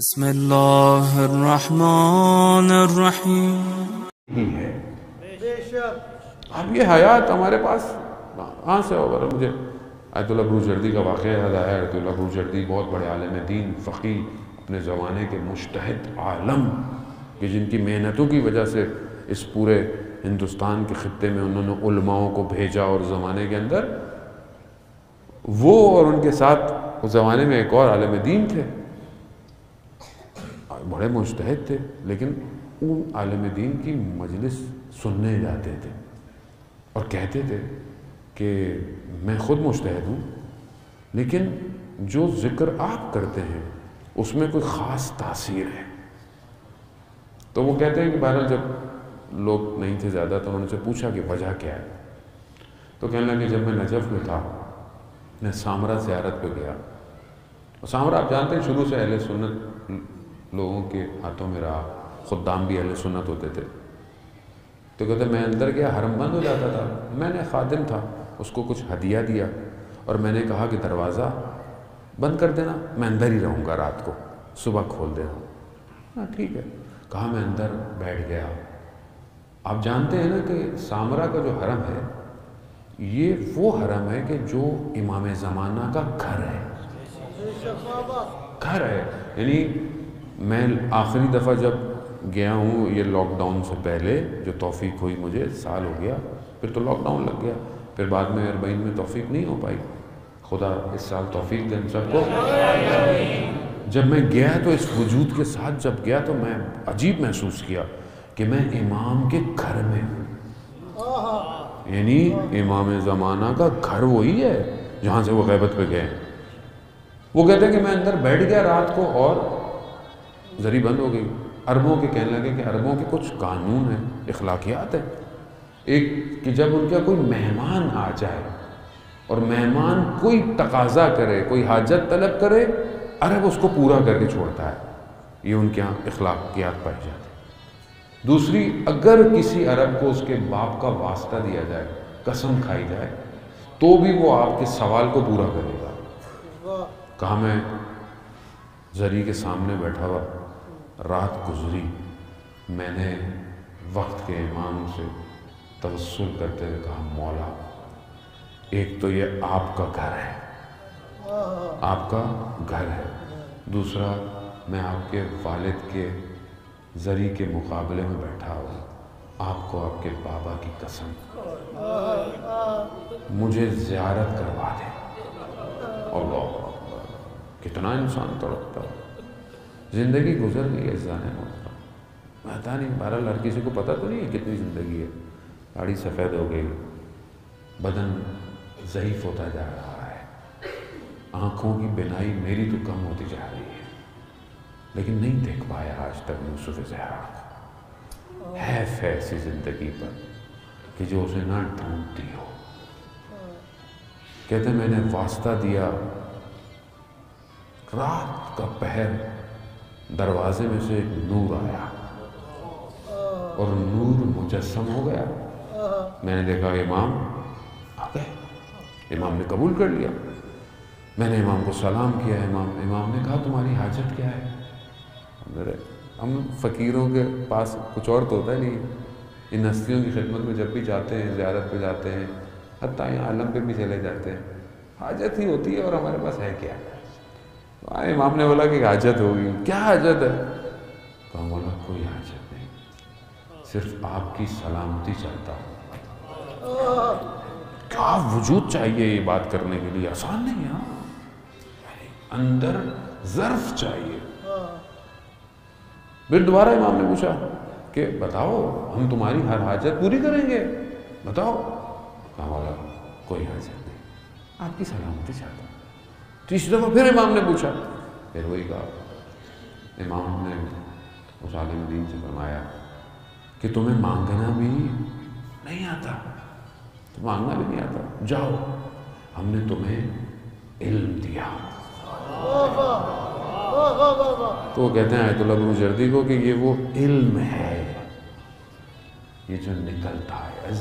بسم اللہ الرحمن الرحیم. ہی ہے. اب یہ حیات ہمارے پاس کہاں سے ہوگا؟ مجھے آیت اللہ بروجردی کا واقعہ یاد آیا. آیت اللہ بروجردی بہت بڑے عالم دین، فقیہ، اپنے زمانے کے مجتہد عالم، کہ جن کی محنتوں کی وجہ سے اس پورے ہندوستان کے خطے میں انہوں نے علماؤں کو بھیجا. اور زمانے کے اندر وہ اور ان کے ساتھ اس زمانے میں ایک اور عالم دین تھے، بڑے مجتہد تھے، لیکن ان عالم دین کی مجلس سننے جاتے تھے اور کہتے تھے کہ میں خود مجتہد ہوں، لیکن جو ذکر آپ کرتے ہیں اس میں کوئی خاص تاثیر ہے. تو وہ کہتے ہیں کہ بہرحال جب لوگ نہیں تھے زیادہ تو انہوں نے سے پوچھا کہ وجہ کیا ہے. تو کہنے لگے جب میں نجف میں تھا میں سامرا زیارت پہ گیا. اور سامرا آپ جانتے ہیں شروع سے اہل سنت لوگوں کے ہاتھوں میں رہا، خدام بھی اہل سنت ہوتے تھے. تو کہتے میں اندر گیا، حرم بند ہو جاتا تھا، میں نے خادم تھا اس کو کچھ ہدیہ دیا اور میں نے کہا کہ دروازہ بند کر دینا، میں اندر ہی رہوں گا رات کو، صبح کھول دینا. ہاں ٹھیک ہے. کہا میں اندر بیٹھ گیا. آپ جانتے ہیں نا کہ سامرا کا جو حرم ہے یہ وہ حرم ہے کہ جو امام زمانہ کا گھر ہے. گھر ہے. یعنی میں آخری دفعہ جب گیا ہوں یہ لاک ڈاؤن سے پہلے، جو توفیق ہوئی مجھے، سال ہو گیا، پھر تو لاک ڈاؤن لگ گیا، پھر بعد میں اربعین میں توفیق نہیں ہو پائی. خدا اس سال توفیق دے ہم سب کو. جب میں گیا تو اس وجود کے ساتھ جب گیا تو میں عجیب محسوس کیا کہ میں امام کے گھر میں ہوں. یعنی امام زمانہ کا گھر وہی ہے جہاں سے وہ غیبت پہ گئے. وہ کہتے ہیں کہ میں اندر بیٹھ گیا رات کو اور زری بند ہو گئی. عربوں کے کہنے لگے کہ عربوں کے کچھ قانون ہیں، اخلاقیات ہیں. ایک کہ جب ان کا کوئی مہمان آ جائے اور مہمان کوئی تقاضا کرے، کوئی حاجت طلب کرے، عرب اس کو پورا کر کے چھوڑتا ہے. یہ ان کے یہاں اخلاقیات پائی جاتی. دوسری، اگر کسی عرب کو اس کے باپ کا واسطہ دیا جائے، قسم کھائی جائے، تو بھی وہ آپ کے سوال کو پورا کرے گا. کہا میں زری کے سامنے بیٹھا ہوا، رات گزری، میں نے وقت کے امام سے توسل کرتے ہوئے کہا مولا ایک تو یہ آپ کا گھر ہے، آپ کا گھر ہے. دوسرا میں آپ کے والد کے زری کے مقابلے میں بیٹھا ہوں، آپ کو آپ کے بابا کی قسم مجھے زیارت کروا دیں. اللہ کتنا انسان تڑپتا ہے. زندگی گزر گئی ہے جانے ہوتا، پتہ نہیں. بہرحال ہر کسی کو پتہ تو نہیں ہے کتنی زندگی ہے. داڑھی سفید ہو گئی، بدن ضعیف ہوتا جا رہا ہے، آنکھوں کی بینائی میری تو کم ہوتی جا رہی ہے، لیکن نہیں دیکھ پایا آج تک یوسف زہرا کو. حیف ہے ایسی زندگی پر کہ جو اسے نہ ڈھونڈتی ہو. کہتے میں نے واسطہ دیا، رات کا پہر، دروازے میں سے ایک نور آیا اور نور مجسم ہو گیا. میں نے دیکھا امام آ گئے. امام نے قبول کر لیا. میں نے امام کو سلام کیا. امام نے کہا تمہاری حاجت کیا ہے؟ ہم فقیروں کے پاس کچھ اور تو ہوتا ہے نہیں. ان ہستیوں کی خدمت میں جب بھی جاتے ہیں، زیارت پہ جاتے ہیں، حتیٰ یہاں عالم پہ بھی چلے جاتے ہیں، حاجت ہی ہوتی ہے. اور ہمارے پاس ہے کیا؟ امام نے بولا کہ حاجت ہوگی. کیا حاجت ہے؟ کہا مولا کوئی حاجت نہیں، صرف آپ کی سلامتی چاہتا ہوں. کیا وجود چاہیے یہ بات کرنے کے لیے، آسان نہیں ہے. اندر ظرف چاہیے. پھر دوبارہ امام نے پوچھا کہ بتاؤ ہم تمہاری ہر حاجت پوری کریں گے، بتاؤ. کہا مولا کوئی حاجت نہیں، آپ کی سلامتی چاہتا ہوں. تیسری دفعہ پھر امام نے پوچھا، پھر وہی کہا. امام نے اس عالم دین سے فرمایا کہ تمہیں مانگنا بھی نہیں آتا، تو مانگنا بھی نہیں آتا، جاؤ ہم نے تمہیں علم دیا. تو وہ کہتے ہیں آیت اللہ بروجردی کو کہ یہ وہ علم ہے یہ جو نکلتا ہے.